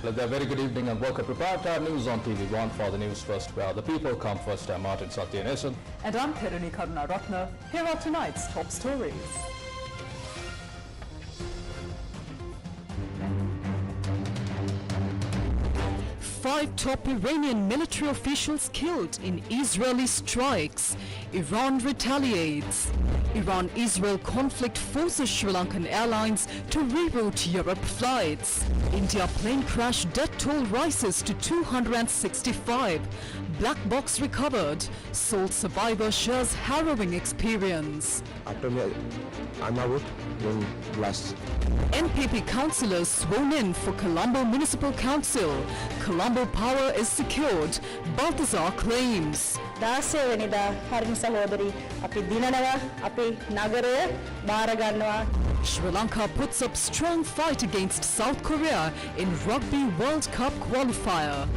A very good evening and welcome to Primetime News on TV1 for the Newsfirst, where the people come first. I'm Martin Satyanesan. And I'm Peruni Karuna Ratna. Here are tonight's top stories. Five top Iranian military officials killed in Israeli strikes. Iran retaliates. Iran-Israel conflict forces Sri Lankan airlines to reroute Europe flights. India plane crash death toll rises to 265. Black box recovered. Sole survivor shares harrowing experience. I'm out when last. NPP councillors sworn in for Colombo Municipal Council. Colombo power is secured. Balthazar claims. Sri Lanka puts up strong fight against South Korea in Rugby World Cup qualifier.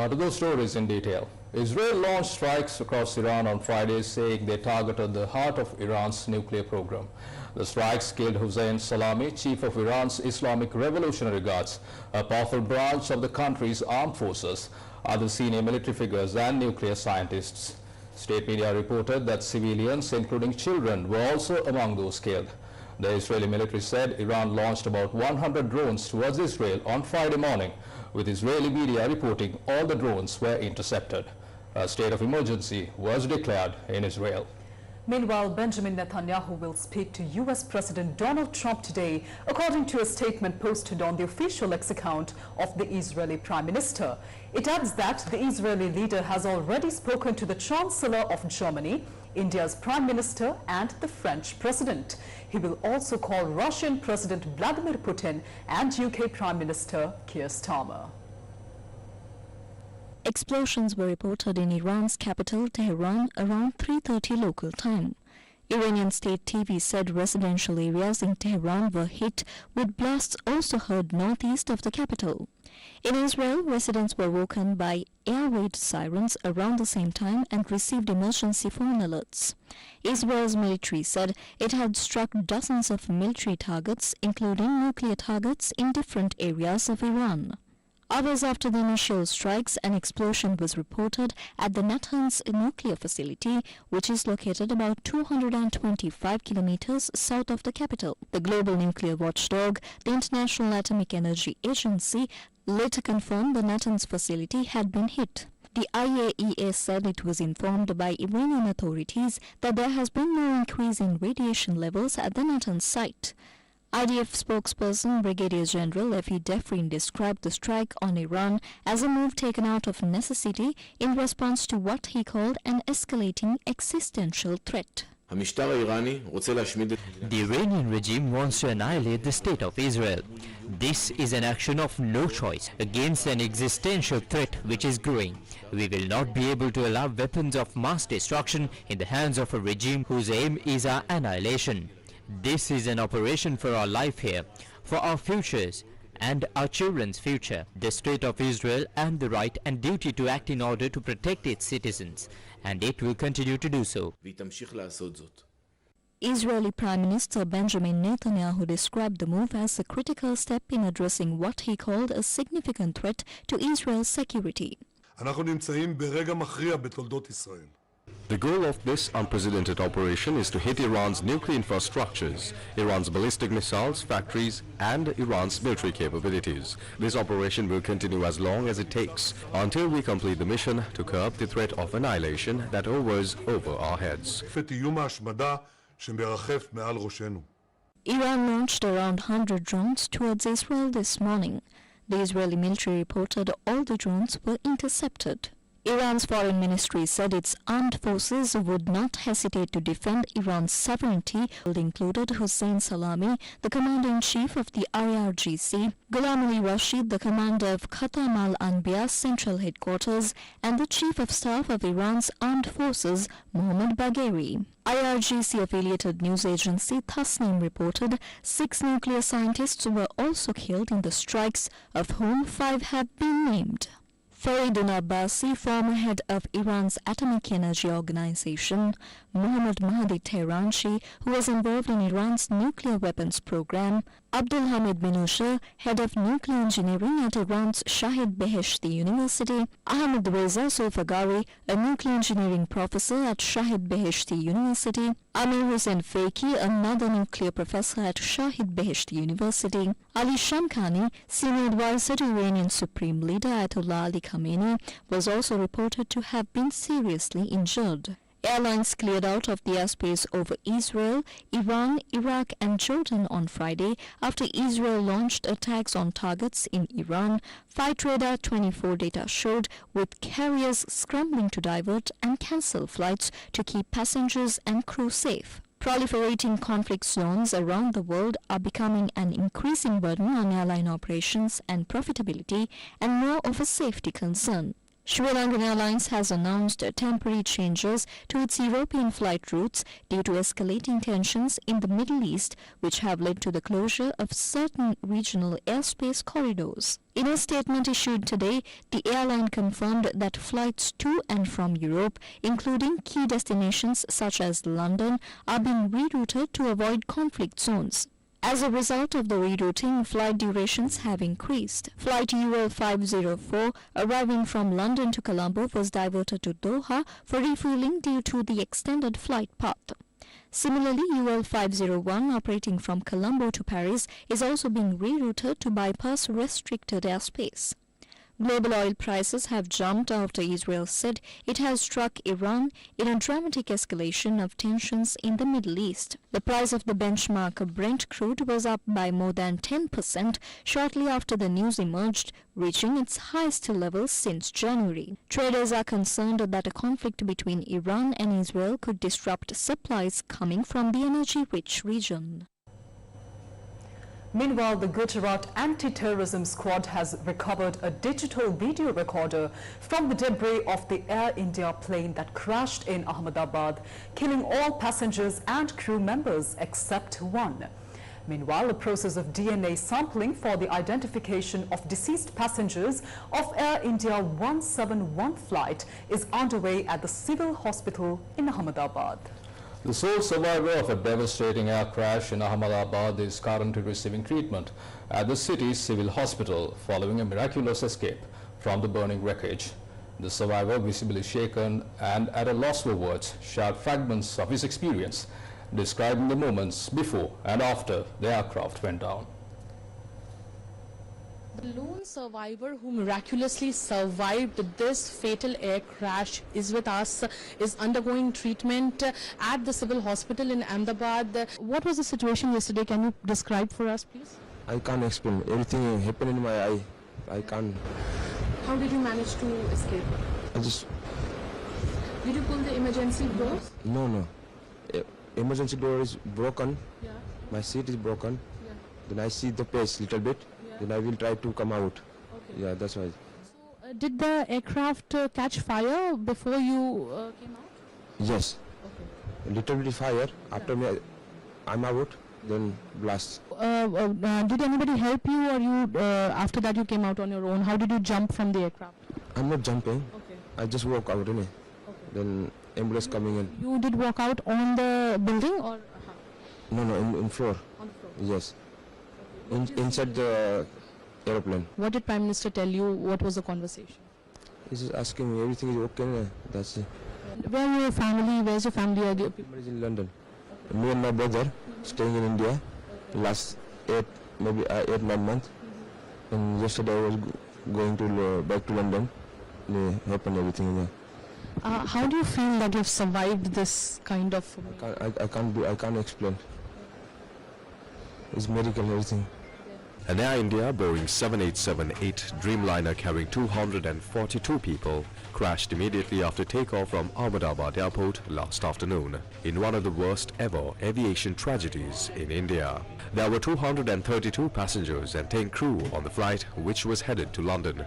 To those stories in detail. Israel launched strikes across Iran on Friday, saying they targeted the heart of Iran's nuclear program. The strikes killed Hossein Salami, chief of Iran's Islamic Revolutionary Guards, a powerful branch of the country's armed forces, other senior military figures and nuclear scientists. State media reported that civilians, including children, were also among those killed. The Israeli military said Iran launched about 100 drones towards Israel on Friday morning, with Israeli media reporting all the drones were intercepted. A state of emergency was declared in Israel. Meanwhile, Benjamin Netanyahu will speak to U.S. President Donald Trump today, according to a statement posted on the official X account of the Israeli Prime Minister. It adds that the Israeli leader has already spoken to the Chancellor of Germany, India's Prime Minister and the French President. He will also call Russian President Vladimir Putin and UK Prime Minister Keir Starmer. Explosions were reported in Iran's capital, Tehran, around 3:30 local time. Iranian state TV said residential areas in Tehran were hit, with blasts also heard northeast of the capital. In Israel, residents were woken by air raid sirens around the same time and received emergency phone alerts. Israel's military said it had struck dozens of military targets, including nuclear targets, in different areas of Iran. Hours after the initial strikes, an explosion was reported at the Natanz nuclear facility, which is located about 225 kilometers south of the capital. The global nuclear watchdog, the International Atomic Energy Agency, later confirmed the Natanz facility had been hit. The IAEA said it was informed by Iranian authorities that there has been no increase in radiation levels at the Natanz site. IDF spokesperson Brigadier General Efi Defrin described the strike on Iran as a move taken out of necessity in response to what he called an escalating existential threat. The Iranian regime wants to annihilate the state of Israel. This is an action of no choice against an existential threat which is growing. We will not be able to allow weapons of mass destruction in the hands of a regime whose aim is our annihilation. This is an operation for our life here, for our futures and our children's future. The state of Israel and the right and duty to act in order to protect its citizens, and it will continue to do so. Israeli Prime Minister Benjamin Netanyahu described the move as a critical step in addressing what he called a significant threat to Israel's security. The goal of this unprecedented operation is to hit Iran's nuclear infrastructures, Iran's ballistic missiles, factories, and Iran's military capabilities. This operation will continue as long as it takes, until we complete the mission to curb the threat of annihilation that hovers over our heads. Iran launched around 100 drones towards Israel this morning. The Israeli military reported all the drones were intercepted. Iran's foreign ministry said its armed forces would not hesitate to defend Iran's sovereignty. It included Hossein Salami, the commander-in-chief of the IRGC, Ghulam Ali Rashid, the commander of Khatam al-Anbiya's central headquarters, and the chief of staff of Iran's armed forces, Mohammad Bagheri. IRGC-affiliated news agency Tasnim reported 6 nuclear scientists were also killed in the strikes, of whom 5 have been named. Faridun Abbasi, former head of Iran's Atomic Energy Organization, Mohammad Mahdi Tehranchi, who was involved in Iran's nuclear weapons program, Abdul Hamid Minusha, head of nuclear engineering at Iran's Shahid Beheshti University, Ahmed Reza Solfagari, a nuclear engineering professor at Shahid Beheshti University, Amir Hussain Feki, another nuclear professor at Shahid Beheshti University, Ali Shamkhani, senior advisor to Iranian Supreme Leader Ayatollah Ali Khamenei, was also reported to have been seriously injured. Airlines cleared out of the airspace over Israel, Iran, Iraq and Jordan on Friday after Israel launched attacks on targets in Iran, Flight Radar 24 data showed, with carriers scrambling to divert and cancel flights to keep passengers and crew safe. Proliferating conflict zones around the world are becoming an increasing burden on airline operations and profitability, and more of a safety concern. Sri Lankan Airlines has announced temporary changes to its European flight routes due to escalating tensions in the Middle East, which have led to the closure of certain regional airspace corridors. In a statement issued today, the airline confirmed that flights to and from Europe, including key destinations such as London, are being rerouted to avoid conflict zones. As a result of the rerouting, flight durations have increased. Flight UL 504 arriving from London to Colombo was diverted to Doha for refueling due to the extended flight path. Similarly, UL 501 operating from Colombo to Paris is also being rerouted to bypass restricted airspace. Global oil prices have jumped after Israel said it has struck Iran in a dramatic escalation of tensions in the Middle East. The price of the benchmark Brent crude was up by more than 10% shortly after the news emerged, reaching its highest level since January. Traders are concerned that a conflict between Iran and Israel could disrupt supplies coming from the energy-rich region. Meanwhile, the Gujarat Anti-Terrorism Squad has recovered a digital video recorder from the debris of the Air India plane that crashed in Ahmedabad, killing all passengers and crew members except one. Meanwhile, a process of DNA sampling for the identification of deceased passengers of Air India 171 flight is underway at the civil hospital in Ahmedabad. The sole survivor of a devastating air crash in Ahmedabad is currently receiving treatment at the city's civil hospital following a miraculous escape from the burning wreckage. The survivor, visibly shaken and at a loss for words, shared fragments of his experience, describing the moments before and after the aircraft went down. The lone survivor who miraculously survived this fatal air crash is with us, is undergoing treatment at the civil hospital in Ahmedabad. What was the situation yesterday? Can you describe for us, please? I can't explain. Everything happened in my eye. I can't. How did you manage to escape? Did you pull the emergency doors? No. Emergency door is broken. Yeah. My seat is broken. Yeah. Then I see the pace little bit. Then I will try to come out. Okay. Yeah, that's why. So, did the aircraft catch fire before you came out? Yes. Okay. A little bit fire. After me, I'm out. Then blast. Did anybody help you, or you after that you came out on your own? How did you jump from the aircraft? I'm not jumping. Okay. I just walk out. Okay. Then ambulance coming in. You did walk out on the building, or No, in floor. on the floor? Yes. Inside the aeroplane. What did Prime Minister tell you? What was the conversation? He's just asking me everything is okay. That's it. Where are your family? Where's your family? Are the people? Everybody is in London. Me and my brother staying in India last 8-9 months. And yesterday I was going to back to London. It happened everything there. How do you feel that you've survived this kind of? I can't explain. It's miracle everything. An Air India Boeing 787-8 Dreamliner carrying 242 people crashed immediately after takeoff from Ahmedabad airport last afternoon in one of the worst ever aviation tragedies in India. There were 232 passengers and 10 crew on the flight, which was headed to London.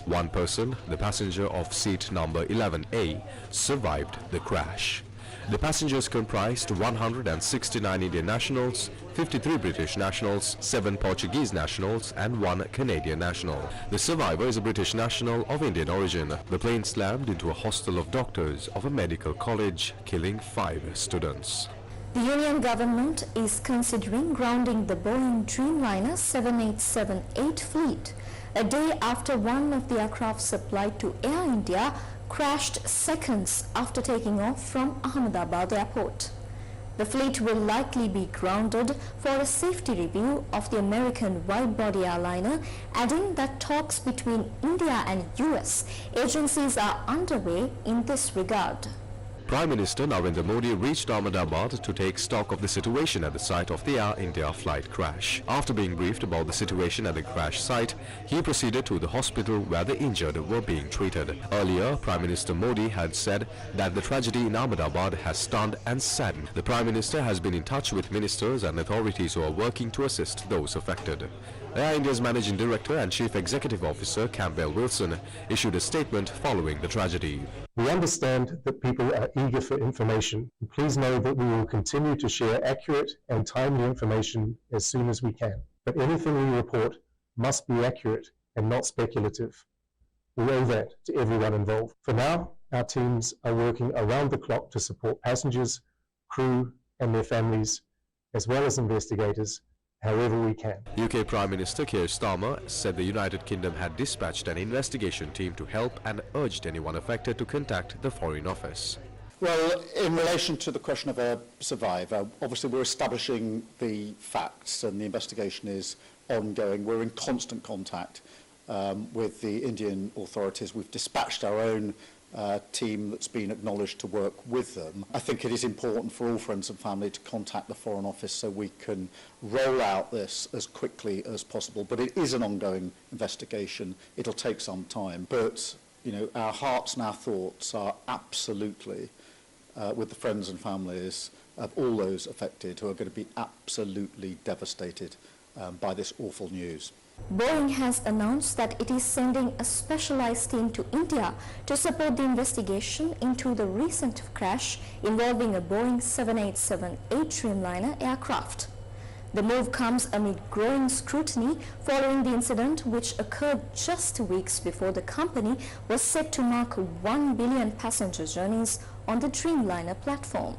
One person, the passenger of seat number 11A, survived the crash. The passengers comprised 169 Indian nationals, 53 British nationals, 7 Portuguese nationals and 1 Canadian national. The survivor is a British national of Indian origin. The plane slammed into a hostel of doctors of a medical college, killing 5 students. The Union government is considering grounding the Boeing Dreamliner 7878 fleet a day after one of the aircraft supplied to Air India crashed seconds after taking off from Ahmedabad airport. The fleet will likely be grounded for a safety review of the American wide-body airliner, adding that talks between India and US agencies are underway in this regard. Prime Minister Narendra Modi reached Ahmedabad to take stock of the situation at the site of the Air India flight crash. After being briefed about the situation at the crash site, he proceeded to the hospital where the injured were being treated. Earlier, Prime Minister Modi had said that the tragedy in Ahmedabad has stunned and saddened. The Prime Minister has been in touch with ministers and authorities who are working to assist those affected. Air India's Managing Director and Chief Executive Officer Campbell Wilson issued a statement following the tragedy. We understand that people are eager for information. Please know that we will continue to share accurate and timely information as soon as we can. But anything we report must be accurate and not speculative. We owe that to everyone involved. For now, our teams are working around the clock to support passengers, crew and their families, as well as investigators, however we can. UK Prime Minister Keir Starmer said the United Kingdom had dispatched an investigation team to help and urged anyone affected to contact the Foreign Office. Well, in relation to the question of a survivor, obviously we're establishing the facts and the investigation is ongoing. We're in constant contact with the Indian authorities. We've dispatched our own team that's been acknowledged to work with them. I think it is important for all friends and family to contact the Foreign Office so we can roll out this as quickly as possible. But it is an ongoing investigation. It'll take some time. But, you know, our hearts and our thoughts are absolutely with the friends and families of all those affected who are going to be absolutely devastated by this awful news. Boeing has announced that it is sending a specialized team to India to support the investigation into the recent crash involving a Boeing 7878 Dreamliner aircraft. The move comes amid growing scrutiny following the incident, which occurred just weeks before the company was set to mark 1 billion passenger journeys on the Dreamliner platform.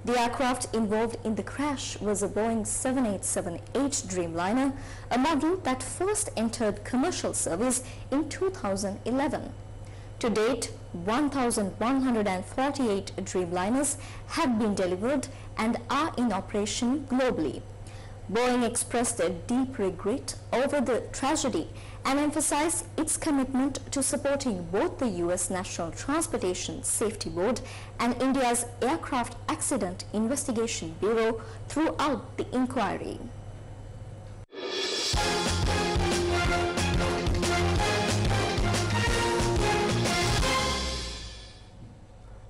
The aircraft involved in the crash was a Boeing 7878 Dreamliner, a model that first entered commercial service in 2011. To date, 1,148 Dreamliners have been delivered and are in operation globally. Boeing expressed their deep regret over the tragedy and emphasized its commitment to supporting both the U.S. National Transportation Safety Board and India's Aircraft Accident Investigation Bureau throughout the inquiry.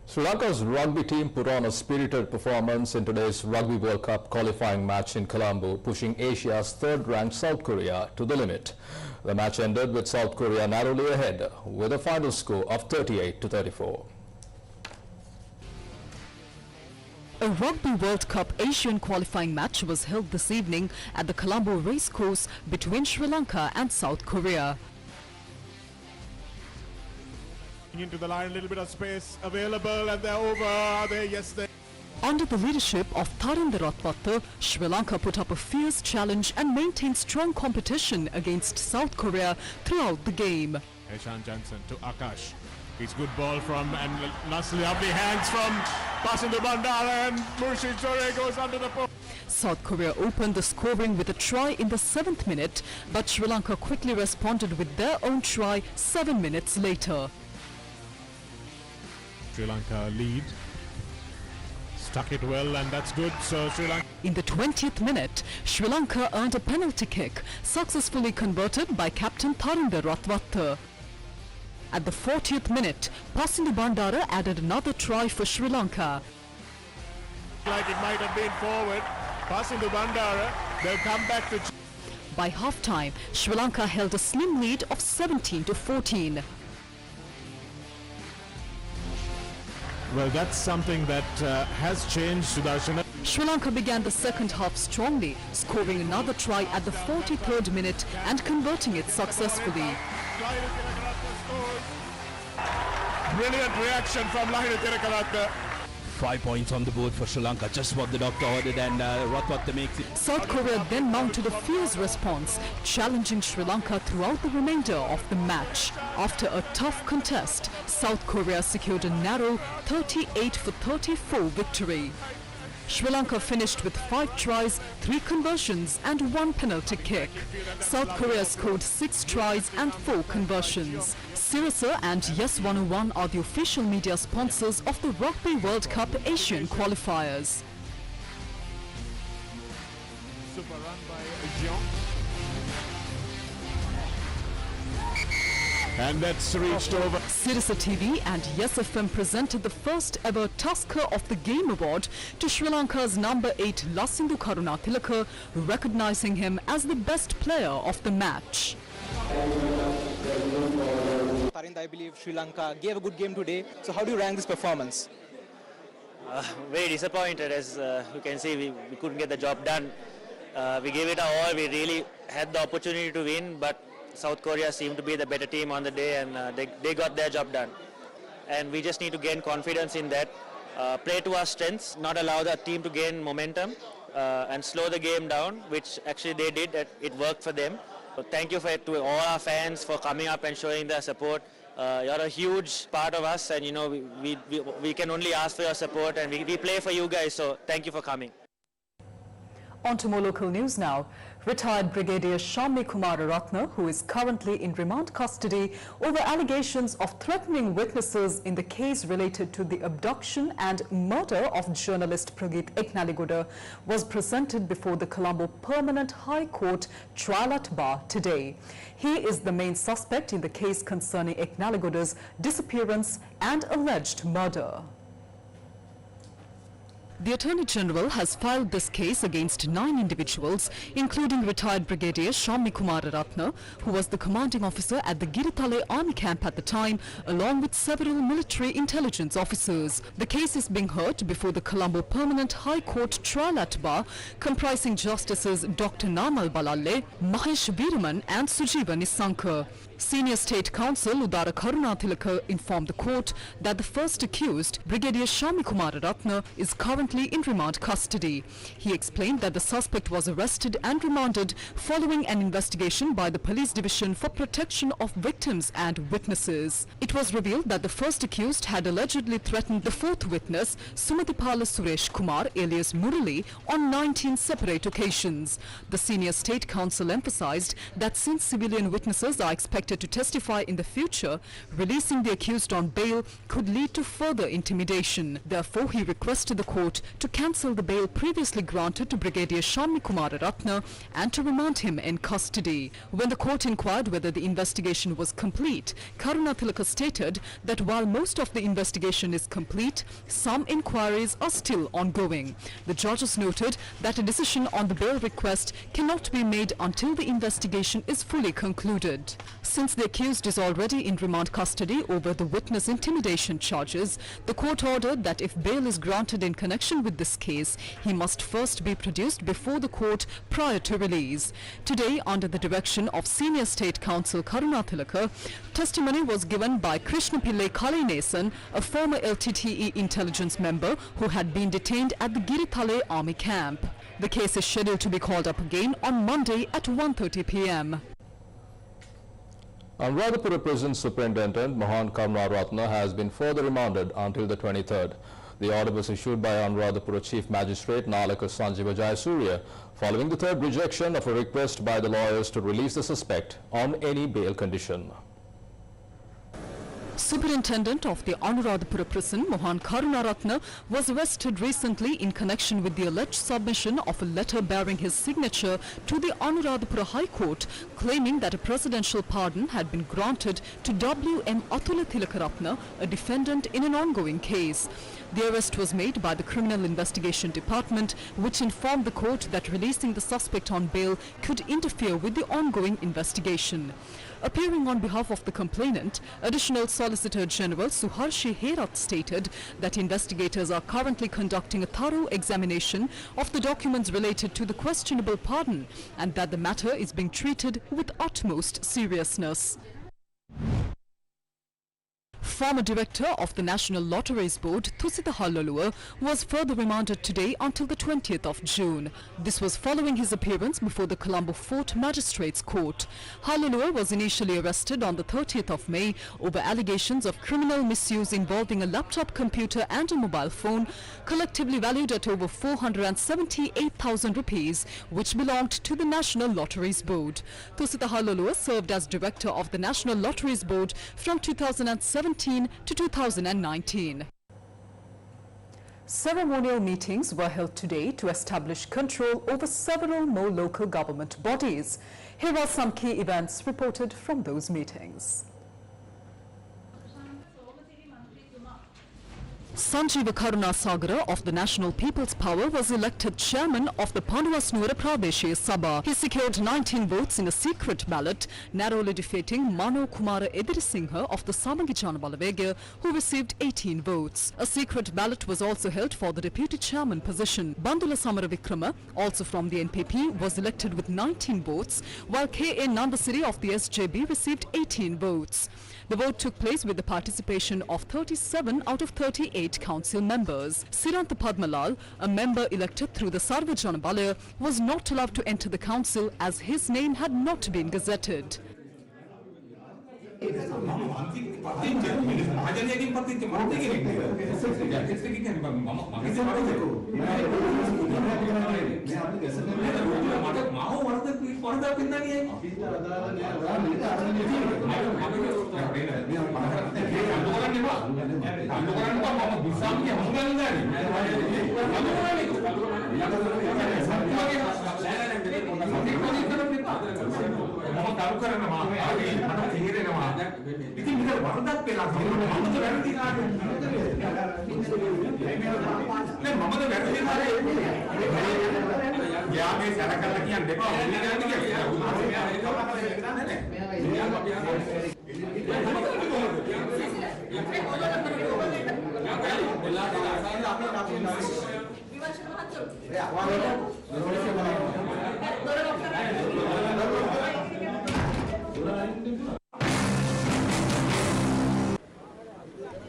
Sri Lanka's rugby team put on a spirited performance in today's Rugby World Cup qualifying match in Colombo, pushing Asia's third-ranked South Korea to the limit. The match ended with South Korea narrowly ahead, with a final score of 38-34. A Rugby World Cup Asian qualifying match was held this evening at the Colombo racecourse between Sri Lanka and South Korea. Into the line, a little bit of space available, and they're over. Are they? Yes, they. Under the leadership of Tharindra Ratwatta, Sri Lanka put up a fierce challenge and maintained strong competition against South Korea throughout the game. Eshan Johnson to Akash. It's good ball from, and lovely hands from Pasindu Bandara, and Murshid Chore goes under the post. South Korea opened the scoring with a try in the 7th minute, but Sri Lanka quickly responded with their own try 7 minutes later. Sri Lanka lead. Stuck it well, and that's good. So Sri Lanka. In the 20th minute, Sri Lanka earned a penalty kick, successfully converted by captain Tharindra Ratwatta. At the 40th minute, Pasindu Bandara added another try for Sri Lanka. Like it might have been forward. Pasindu Bandara, they'll come back to. By half-time, Sri Lanka held a slim lead of 17-14. Well, that's something that has changed, Sudarshan. Sri Lanka began the second half strongly, scoring another try at the 43rd minute and converting it successfully. Brilliant reaction from Lahiri Tirakaratne. 5 points on the board for Sri Lanka, just what the doctor ordered, and Ratwatta makes it. South Korea then mounted a fierce response, challenging Sri Lanka throughout the remainder of the match. After a tough contest, South Korea secured a narrow 38-34 victory. Sri Lanka finished with 5 tries, 3 conversions and 1 penalty kick. South Korea scored 6 tries and 4 conversions. Sirasa and Yes 101 are the official media sponsors of the Rugby World Cup Asian qualifiers. Super run by Jeong. And that's reached over. Sirasa TV and Yes FM presented the first ever Tusker of the Game award to Sri Lanka's number 8 Lassindu Karunatilaka, recognizing him as the best player of the match. I believe Sri Lanka gave a good game today. So how do you rank this performance? Very disappointed, as you can see we couldn't get the job done. We gave it our all. We really had the opportunity to win, but South Korea seemed to be the better team on the day, and they got their job done. And we just need to gain confidence in that, play to our strengths, not allow the team to gain momentum, and slow the game down, which actually they did. It worked for them. So thank you to all our fans for coming up and showing their support. You're a huge part of us, and you know we can only ask for your support, and we play for you guys, so thank you for coming. On to more local news now. Retired Brigadier Shammi Kumararatne, who is currently in remand custody over allegations of threatening witnesses in the case related to the abduction and murder of journalist Prageet Eknaligoda, was presented before the Colombo Permanent High Court trial at bar today. He is the main suspect in the case concerning Eknaligoda's disappearance and alleged murder. The Attorney General has filed this case against 9 individuals, including retired Brigadier Shammi Kumararatne, who was the commanding officer at the Giritale Army camp at the time, along with several military intelligence officers. The case is being heard before the Colombo Permanent High Court trial at bar, comprising Justices Dr. Namal Balalle, Mahesh Veeraman and Sujeeva Nissanka. Senior State Counsel Udara Karunatilaka informed the court that the first accused, Brigadier Shammi Kumararatne, is currently in remand custody. He explained that the suspect was arrested and remanded following an investigation by the Police Division for Protection of Victims and Witnesses. It was revealed that the first accused had allegedly threatened the fourth witness, Sumatipala Suresh Kumar alias Murali, on 19 separate occasions. The Senior State Counsel emphasized that since civilian witnesses are expected to testify in the future, releasing the accused on bail could lead to further intimidation. Therefore, he requested the court to cancel the bail previously granted to Brigadier Shammi Kumararatne and to remand him in custody. When the court inquired whether the investigation was complete, Karunatilaka stated that while most of the investigation is complete, some inquiries are still ongoing. The judges noted that a decision on the bail request cannot be made until the investigation is fully concluded. Since the accused is already in remand custody over the witness intimidation charges, the court ordered that if bail is granted in connection with this case, he must first be produced before the court prior to release. Today, under the direction of Senior State Counsel Karunatilaka, testimony was given by Krishna Pillai Kalinesan, a former LTTE intelligence member who had been detained at the Giritale Army camp. The case is scheduled to be called up again on Monday at 1:30 p.m. Anuradhapura Prison Superintendent Mohan Karunaratne has been further remanded until the 23rd. The order was issued by Anuradhapura Chief Magistrate Nalaka Sanjeeva Jayasuriya following the third rejection of a request by the lawyers to release the suspect on any bail condition. Superintendent of the Anuradhapura prison, Mohan Karunaratne, was arrested recently in connection with the alleged submission of a letter bearing his signature to the Anuradhapura High Court, claiming that a presidential pardon had been granted to W.M. Atula Tilakaratne, a defendant in an ongoing case. The arrest was made by the Criminal Investigation Department, which informed the court that releasing the suspect on bail could interfere with the ongoing investigation. Appearing on behalf of the complainant, Additional Solicitor General Suharshi Herat stated that investigators are currently conducting a thorough examination of the documents related to the questionable pardon and that the matter is being treated with utmost seriousness. Former director of the National Lotteries Board, Thusita Hallolua, was further remanded today until the 20th of June. This was following his appearance before the Colombo Fort Magistrates Court. Hallolua was initially arrested on the 30th of May over allegations of criminal misuse involving a laptop computer and a mobile phone, collectively valued at over 478,000 rupees, which belonged to the National Lotteries Board. Thusita Hallolua served as director of the National Lotteries Board from 2017 to 2019. Ceremonial meetings were held today to establish control over several more local government bodies. Here are some key events reported from those meetings. Sanjeeva Karunasagara of the National People's Power was elected chairman of the Pandavasnura Pradeshiya Sabha. He secured 19 votes in a secret ballot, narrowly defeating Mano Kumara Edirisinghe of the Samangi Jana Balavegya, who received 18 votes. A secret ballot was also held for the deputy chairman position. Bandula Samara Vikrama, also from the NPP, was elected with 19 votes, while K.A. Nandasiri of the SJB received 18 votes. The vote took place with the participation of 37 out of 38 council members. Siranta Padmalal, a member elected through the Sarva Jana Balaya, was not allowed to enter the council as his name had not been gazetted.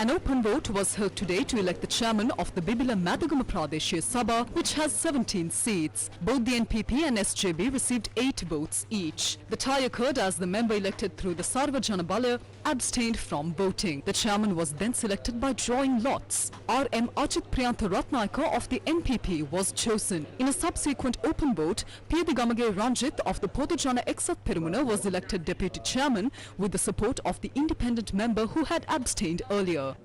An open vote was held today to elect the chairman of the Bibila Madagama Pradeshiya Sabha, which has 17 seats. Both the NPP and SJB received 8 votes each. The tie occurred as the member elected through the Sarva Jana Balaya abstained from voting. The chairman was then selected by drawing lots. R.M. Ajit Priyantha Ratnayaka of the NPP was chosen. In a subsequent open vote, Piyadigamage Ranjit of the Podujana Exat Perumuna was elected deputy chairman with the support of the independent member who had abstained earlier.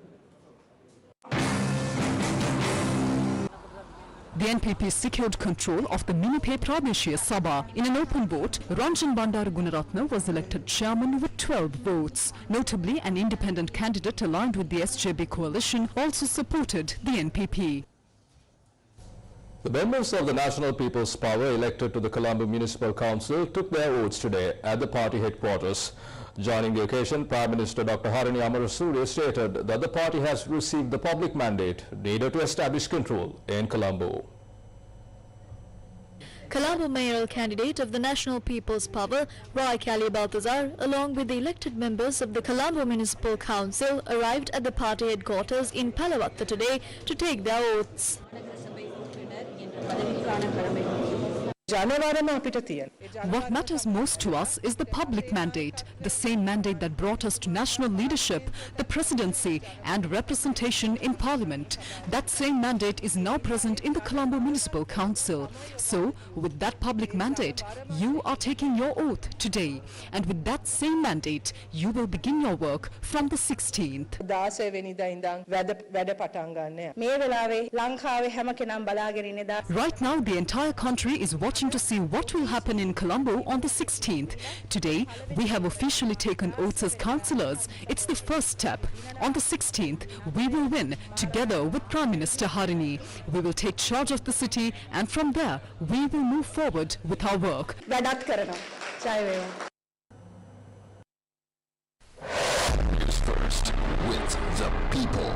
The NPP secured control of the Minipe Pradeshiya Sabha. In an open vote, Ranjan Bandara Gunaratna was elected chairman with 12 votes. Notably, an independent candidate aligned with the SJB coalition also supported the NPP. The members of the National People's Power elected to the Colombo Municipal Council took their oaths today at the party headquarters. Joining the occasion, Prime Minister Dr. Harini Amarasuri stated that the party has received the public mandate needed to establish control in Colombo. Colombo mayoral candidate of the National People's Power, Roy Kali Baltazar, along with the elected members of the Colombo Municipal Council, arrived at the party headquarters in Palavatta today to take their oaths. What matters most to us is the public mandate, the same mandate that brought us to national leadership, the presidency and representation in parliament. That same mandate is now present in the Colombo Municipal Council. So, with that public mandate, you are taking your oath today. And with that same mandate, you will begin your work from the 16th. Right now, the entire country is watching watching to see what will happen in Colombo on the 16th. Today, we have officially taken oaths as councillors. It's the first step. On the 16th, we will win together with Prime Minister Harini. We will take charge of the city, and from there, we will move forward with our work. Newsfirst with the people.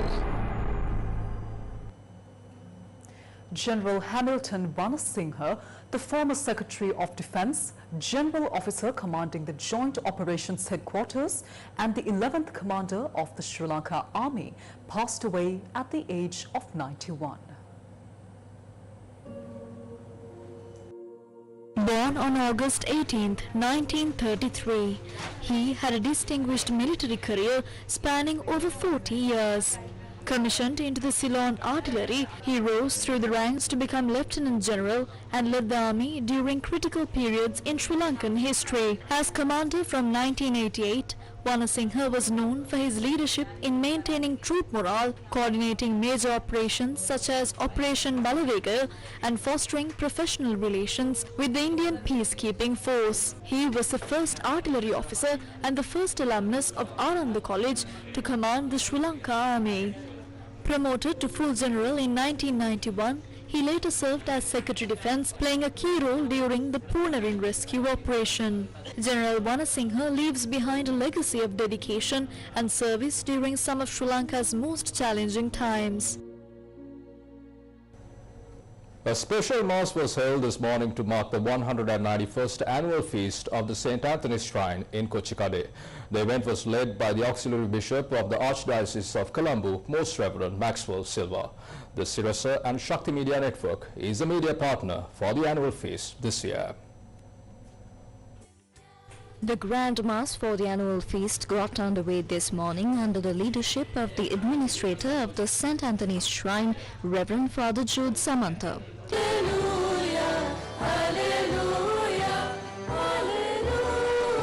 General Hamilton Vanasinghe, the former Secretary of Defence, General Officer commanding the Joint Operations Headquarters and the 11th Commander of the Sri Lanka Army, passed away at the age of 91. Born on August 18, 1933, he had a distinguished military career spanning over 40 years. Commissioned into the Ceylon Artillery, he rose through the ranks to become Lieutenant General and led the army during critical periods in Sri Lankan history. As commander from 1988, Vanasinghe was known for his leadership in maintaining troop morale, coordinating major operations such as Operation Balavega, and fostering professional relations with the Indian peacekeeping force. He was the first artillery officer and the first alumnus of Ananda College to command the Sri Lanka Army. Promoted to full general in 1991, he later served as Secretary Defence, playing a key role during the Poonarin rescue operation. General Vanasinghe leaves behind a legacy of dedication and service during some of Sri Lanka's most challenging times. A special mass was held this morning to mark the 191st annual feast of the St. Anthony's Shrine in Kochikade. The event was led by the Auxiliary Bishop of the Archdiocese of Colombo, Most Reverend Maxwell Silva. The Sirasa and Shakti Media Network is a media partner for the annual feast this year. The Grand Mass for the annual feast got underway this morning under the leadership of the administrator of the St. Anthony's Shrine, Reverend Father Jude Samantha. Hallelujah, hallelujah, hallelujah.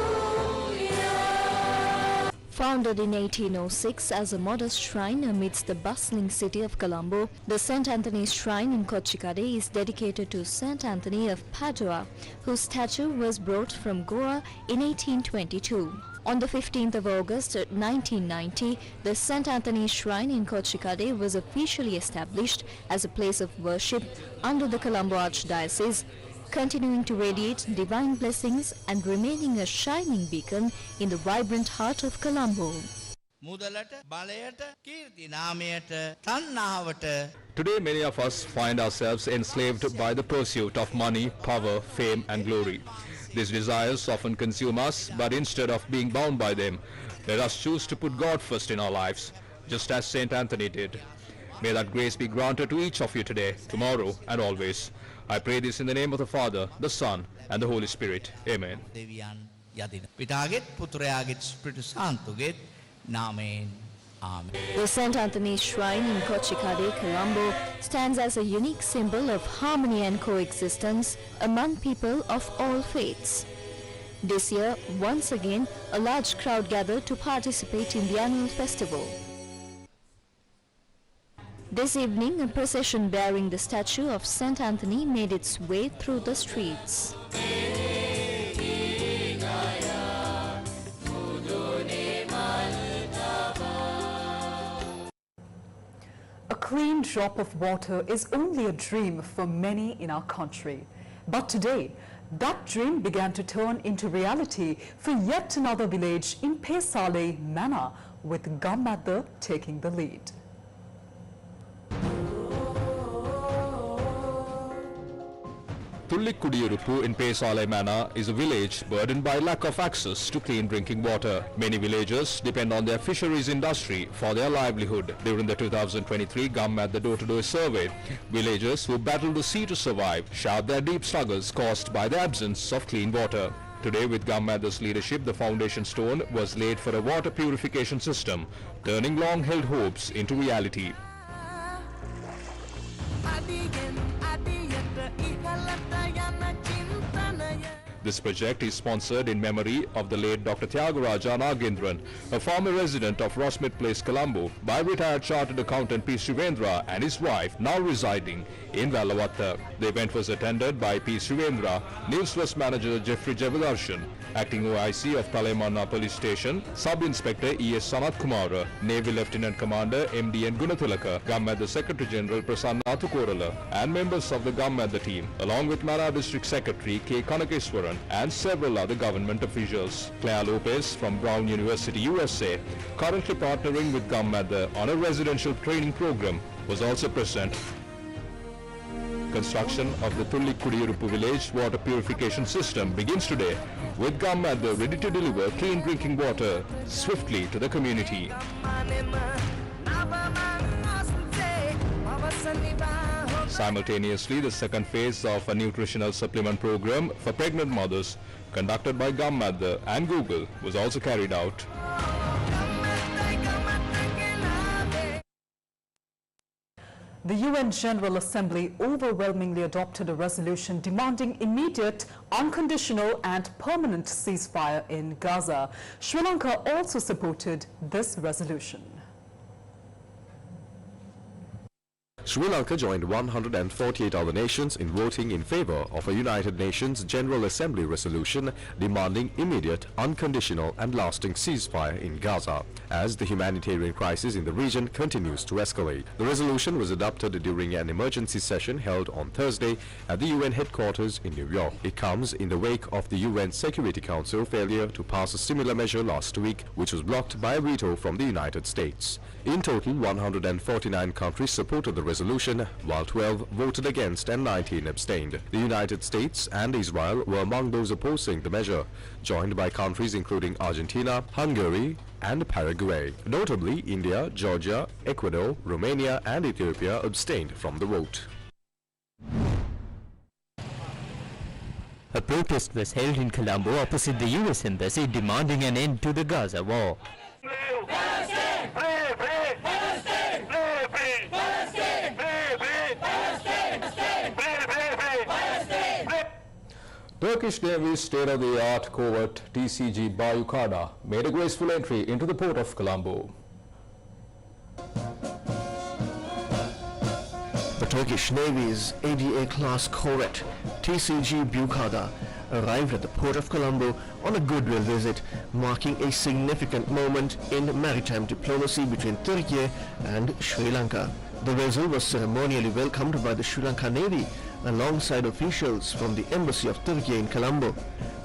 Founded in 1806 as a modest shrine amidst the bustling city of Colombo, the St. Anthony's Shrine in Kochikade is dedicated to St. Anthony of Padua, whose statue was brought from Goa in 1822. On the 15th of August 1990, the St. Anthony's Shrine in Kochikade was officially established as a place of worship under the Colombo Archdiocese, continuing to radiate divine blessings and remaining a shining beacon in the vibrant heart of Colombo. Today, many of us find ourselves enslaved by the pursuit of money, power, fame and glory. These desires often consume us, but instead of being bound by them, let us choose to put God first in our lives, just as St. Anthony did. May that grace be granted to each of you today, tomorrow and always. I pray this in the name of the Father, the Son and the Holy Spirit. Amen. The St. Anthony's Shrine in Kochikade, Colombo, stands as a unique symbol of harmony and coexistence among people of all faiths. This year, once again, a large crowd gathered to participate in the annual festival. This evening, a procession bearing the statue of St. Anthony made its way through the streets. A clean drop of water is only a dream for many in our country. But today, that dream began to turn into reality for yet another village in Pesale, Mana, with Gammadda taking the lead. Tullikudiyurupu in Pesale Mana is a village burdened by lack of access to clean drinking water. Many villagers depend on their fisheries industry for their livelihood. During the 2023 Gammadda door-to-door survey, villagers who battle the sea to survive shared their deep struggles caused by the absence of clean water. Today, with Gammadda's leadership, the foundation stone was laid for a water purification system, turning long-held hopes into reality. This project is sponsored in memory of the late Dr. Tyagaraja Nagendran, a former resident of Rossmith Place, Colombo, by retired chartered accountant P. Srivendra and his wife, now residing in Vallavatta. The event was attended by P. Srivendra, Newsfirst manager Jeffrey Javadarshan, acting OIC of Talemana Police Station, Sub-Inspector E.S. Sanat Kumara, Navy Lieutenant Commander M.D.N. Gunathilaka, Gammadda Secretary General Prasanna Athukorala, and members of the Gammadda team, along with Mara District Secretary K. Kanakeswaran and several other government officials. Claire Lopez from Brown University, USA, currently partnering with Gammadda on a residential training program, was also present. Construction of the Tulli Kudiyurupu village water purification system begins today, with Gammadda ready to deliver clean drinking water swiftly to the community. Simultaneously, the second phase of a nutritional supplement program for pregnant mothers, conducted by Gammadda and Google, was also carried out. The UN General Assembly overwhelmingly adopted a resolution demanding immediate, unconditional and permanent ceasefire in Gaza. Sri Lanka also supported this resolution. Sri Lanka joined 148 other nations in voting in favor of a United Nations General Assembly resolution demanding immediate, unconditional and lasting ceasefire in Gaza, as the humanitarian crisis in the region continues to escalate. The resolution was adopted during an emergency session held on Thursday at the UN headquarters in New York. It comes in the wake of the UN Security Council failure to pass a similar measure last week, which was blocked by a veto from the United States. In total, 149 countries supported the resolution, while 12 voted against and 19 abstained. The United States and Israel were among those opposing the measure, joined by countries including Argentina, Hungary and Paraguay. Notably, India, Georgia, Ecuador, Romania and Ethiopia abstained from the vote. A protest was held in Colombo opposite the US Embassy demanding an end to the Gaza war. Turkish Navy's state-of-the-art covert TCG Bayukada made a graceful entry into the port of Colombo. The Turkish Navy's ADA-class corvette TCG Bayukada arrived at the port of Colombo on a goodwill visit, marking a significant moment in maritime diplomacy between Turkey and Sri Lanka. The vessel was ceremonially welcomed by the Sri Lanka Navy alongside officials from the Embassy of Turkey in Colombo.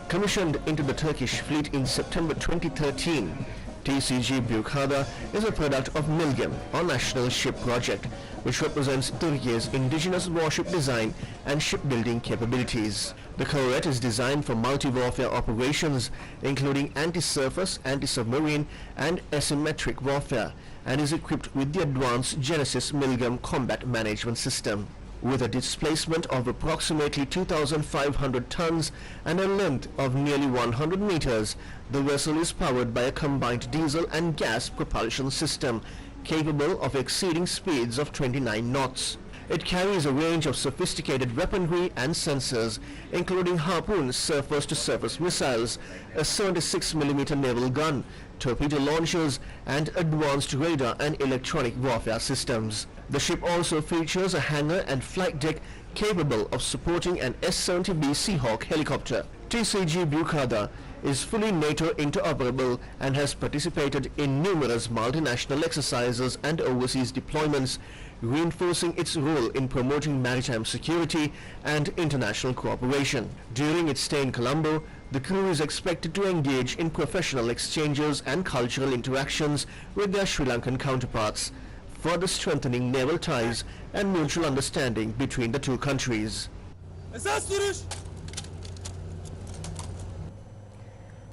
Commissioned into the Turkish fleet in September 2013, TCG Bayukada is a product of Milgem, or National Ship Project, which represents Turkey's indigenous warship design and shipbuilding capabilities. The corvette is designed for multi-warfare operations, including anti-surface, anti-submarine and asymmetric warfare, and is equipped with the advanced Genesis Milgem combat management system. With a displacement of approximately 2,500 tons and a length of nearly 100 meters, the vessel is powered by a combined diesel and gas propulsion system capable of exceeding speeds of 29 knots. It carries a range of sophisticated weaponry and sensors, including Harpoon surface-to-surface missiles, a 76mm naval gun, torpedo launchers, and advanced radar and electronic warfare systems. The ship also features a hangar and flight deck capable of supporting an S-70B Seahawk helicopter. TCG Bayukada is fully NATO interoperable and has participated in numerous multinational exercises and overseas deployments, reinforcing its role in promoting maritime security and international cooperation. During its stay in Colombo, the crew is expected to engage in professional exchanges and cultural interactions with their Sri Lankan counterparts, further strengthening naval ties and mutual understanding between the two countries.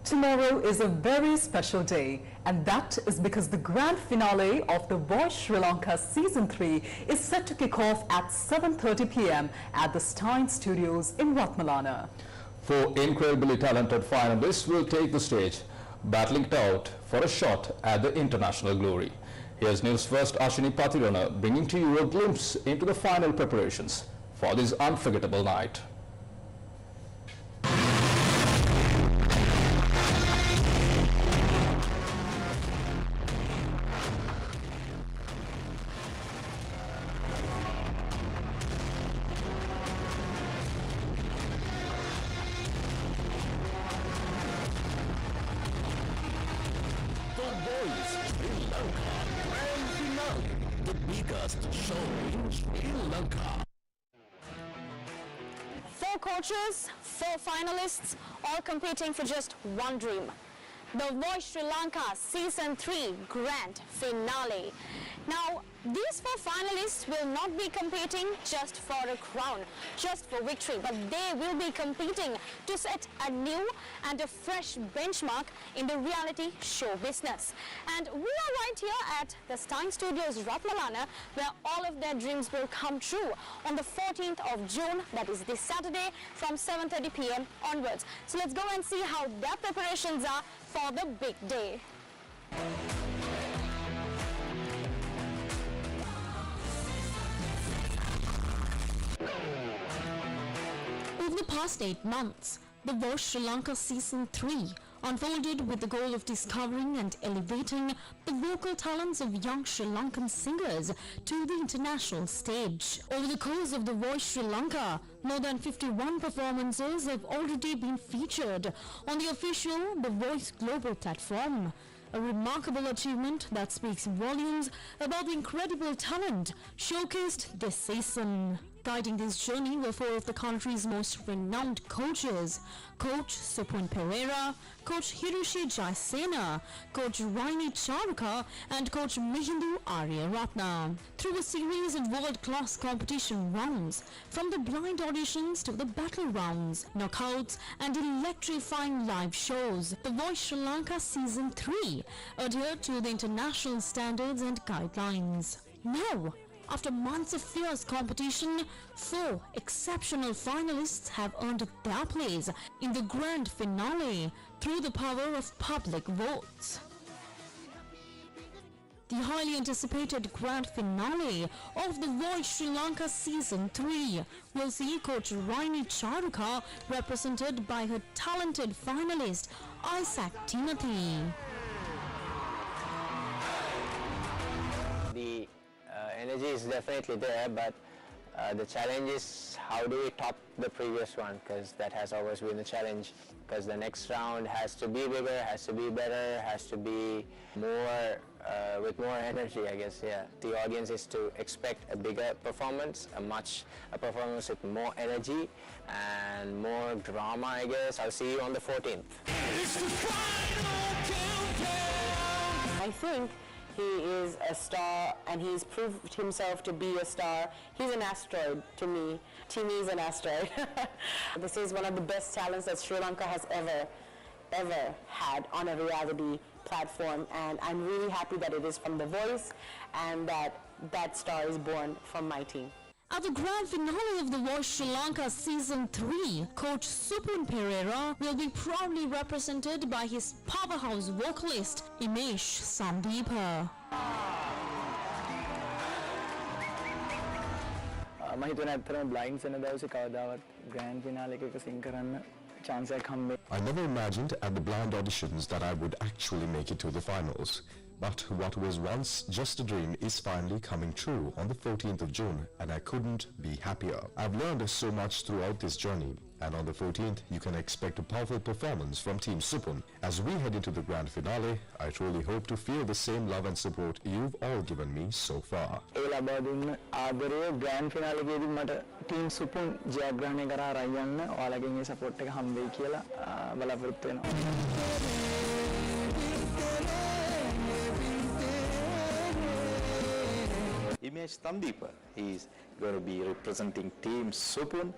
Tomorrow is a very special day, and that is because the grand finale of The Voice Sri Lanka Season 3 is set to kick off at 7:30 p.m. at the Stein Studios in Ratmalana. 4 incredibly talented finalists will take the stage, battling it out for a shot at the international glory. Here's Newsfirst Ashini Patirana bringing to you a glimpse into the final preparations for this unforgettable night. Lanka Grand Finale, the biggest show in Sri Lanka. 4 coaches, 4 finalists, all competing for just one dream. The Voice Sri Lanka Season 3 Grand Finale. Now, these 4 finalists will not be competing just for a crown, just for victory, but they will be competing to set a new and a fresh benchmark in the reality show business. And we are right here at the Stein Studios Ratmalana, where all of their dreams will come true on the 14th of June, that is this Saturday, from 7:30 p.m. onwards. So let's go and see how their preparations are for the big day. Over the past 8 months, the Voice Sri Lanka Season 3 unfolded with the goal of discovering and elevating the vocal talents of young Sri Lankan singers to the international stage. Over the course of the Voice Sri Lanka, more than 51 performances have already been featured on the official The Voice Global platform. A remarkable achievement that speaks volumes about the incredible talent showcased this season. Guiding this journey were 4 of the country's most renowned coaches: Coach Supun Pereira, Coach Hiroshi Jaisena, Coach Raini Charuka, and Coach Mihindu Aryaratna. Through a series of world-class competition rounds, from the blind auditions to the battle rounds, knockouts, and electrifying live shows, the Voice Sri Lanka Season 3 adhered to the international standards and guidelines. Now, after months of fierce competition, 4 exceptional finalists have earned their place in the grand finale through the power of public votes. The highly anticipated grand finale of the Voice Sri Lanka Season 3 will see Coach Raini Charuka represented by her talented finalist Isaac Timothy. The energy is definitely there, but the challenge is how do we top the previous one, because that has always been the challenge, because the next round has to be bigger, has to be better, has to be more with more energy, I guess. Yeah, the audience is to expect a bigger performance, a performance with more energy and more drama, I guess. I'll see you on the 14th. I think he is a star, and he's proved himself to be a star. He's an asteroid to me. Timmy is an asteroid. This is one of the best talents that Sri Lanka has ever had on a reality platform, and I'm really happy that it is from The Voice and that star is born from my team. At the grand finale of the Voice Sri Lanka Season 3, Coach Supun Pereira will be proudly represented by his powerhouse vocalist, Imesh Sandeepa. මම හිතුවේ ඇත්තටම බ්ලයින්ඩ්ස් වෙන දවසේ කවදාවත් grand ෆිනාලේ එකක සිං කරන්න chance එකක් හම්බෙන්නේ. I never imagined at the blind auditions that I would actually make it to the finals. But what was once just a dream is finally coming true on the 14th of June, and I couldn't be happier. I've learned so much throughout this journey, and on the 14th you can expect a powerful performance from Team Supun. As we head into the grand finale, I truly hope to feel the same love and support you've all given me so far. ඒ ලබා දුන්න ආදරය grand ෆිනාලේ එකේදී මට team Supun ජයග්‍රහණය කරා අරන් යන්න ඔයාලගෙන් මේ සපෝට් එක හම්බෙයි කියලා බලාපොරොත්තු වෙනවා. Imesh Sandeepa, he's going to be representing Team Supun.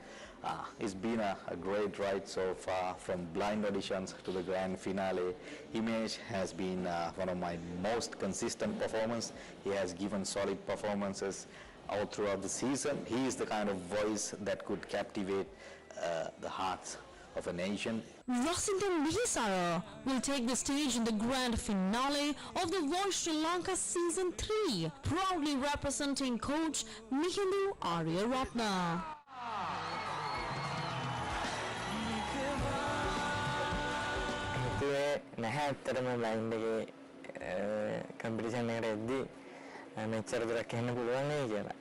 It's been a great ride so far, from blind auditions to the grand finale. Imesh has been one of my most consistent performers. He has given solid performances all throughout the season. He is the kind of voice that could captivate the hearts of a nation. Rasinda Mihisara will take the stage in the grand finale of the Voice Sri Lanka Season 3, proudly representing Coach Mihindu Aryaratna. නැහැ ඇත්තටම blind එකේ competition එකට එද්දී මෙච්චර දුරක් එන්න පුළුවන් නේ කියලා.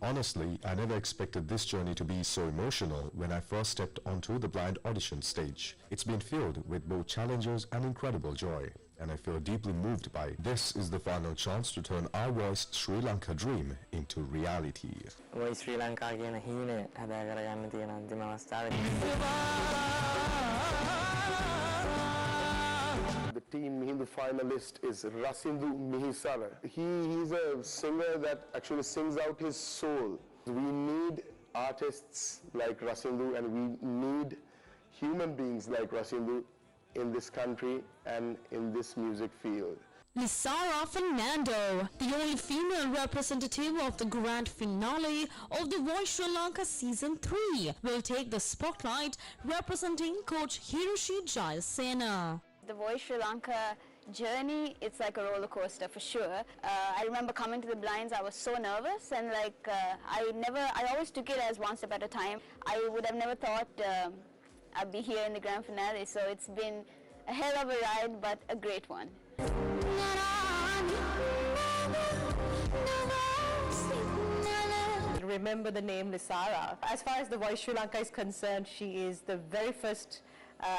Honestly, I never expected this journey to be so emotional when I first stepped onto the blind audition stage. It's been filled with both challenges and incredible joy. and I feel deeply moved by it. This is the final chance to turn our voice Sri Lanka dream into reality. Voice Sri Lanka කියන හීනය හදා කරගන්න තියෙන අන්තිම අවස්ථාවේ. The team Hindu finalist is Rasindu Mihisara. He's a singer that actually sings out his soul. We need artists like Rasindu, and we need human beings like Rasindu in this country and in this music field. Lisara Fernando, the only female representative of the grand finale of The Voice Sri Lanka Season 3, will take the spotlight representing Coach Hiroshi Jayasena. The Voice Sri Lanka journey, it's like a roller coaster for sure. I remember coming to the blinds, I was so nervous, and I always took it as one step at a time. I would have never thought I'd be here in the grand finale, so it's been a hell of a ride, but a great one. Remember the name Lisara. As far as The Voice Sri Lanka is concerned, she is the very first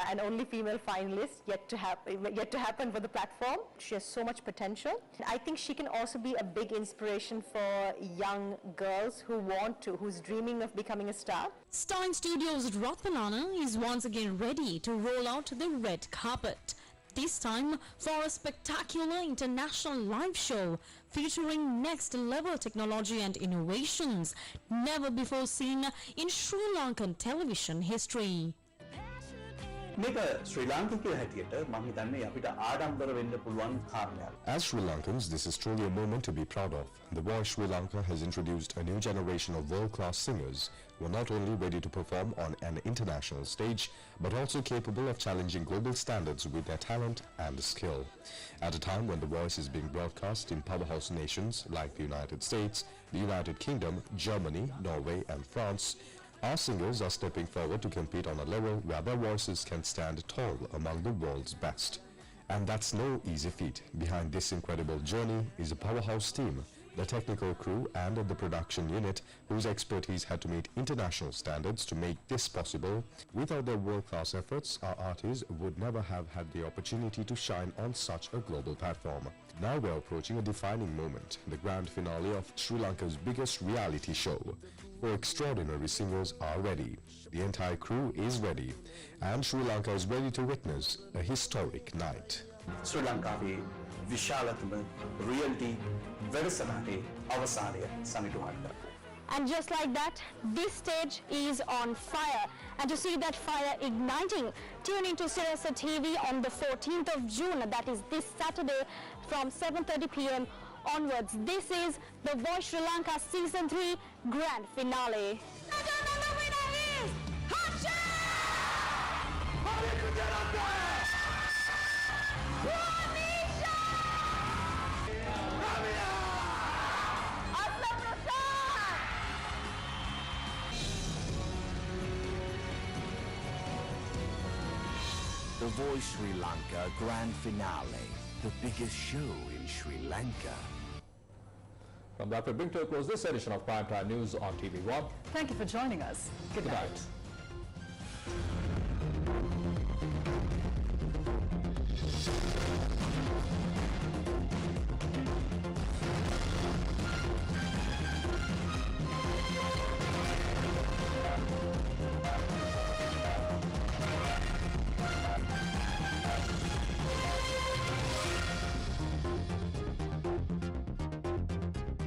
and only female finalist yet to happen for the platform. She has so much potential. I think she can also be a big inspiration for young girls who's dreaming of becoming a star. Starring Studios Ratnalana is once again ready to roll out the red carpet. This time for a spectacular international live show featuring next-level technology and innovations never before seen in Sri Lankan television history. මේක ශ්‍රී ලාංකිකයෝ හැටියට මම හිතන්නේ අපිට ආඩම්බර වෙන්න පුළුවන් කාරණයක්. As Sri Lankans, this is truly a moment to be proud of. The Voice Sri Lanka has introduced a new generation of world-class singers who are not only ready to perform on an international stage, but also capable of challenging global standards with their talent and skill. At a time when The Voice is being broadcast in powerhouse nations like the United States, the United Kingdom, Germany, Norway and France, our singers are stepping forward to compete on a level where their voices can stand tall among the world's best. And that's no easy feat. Behind this incredible journey is a powerhouse team, the technical crew and the production unit whose expertise had to meet international standards to make this possible. Without their world-class efforts, our artists would never have had the opportunity to shine on such a global platform. Now we're approaching a defining moment, the grand finale of Sri Lanka's biggest reality show. Four extraordinary singers are ready. The entire crew is ready. And Sri Lanka is ready to witness a historic night. ශ්‍රී ලංකාවේ විශාලතම reality වැඩසටහනේ අවසානය සනිටුහන්න. And just like that, this stage is on fire. And to see that fire igniting, tune into Sirasa TV on the 14th of June. That is this Saturday from 7:30 p.m. onwards. This is The Voice Sri Lanka Season 3 Grand Finale. The Voice Sri Lanka Grand Finale, the biggest show in Sri Lanka. From that, we bring to a close this edition of Primetime News on TV1. Thank you for joining us. Good night.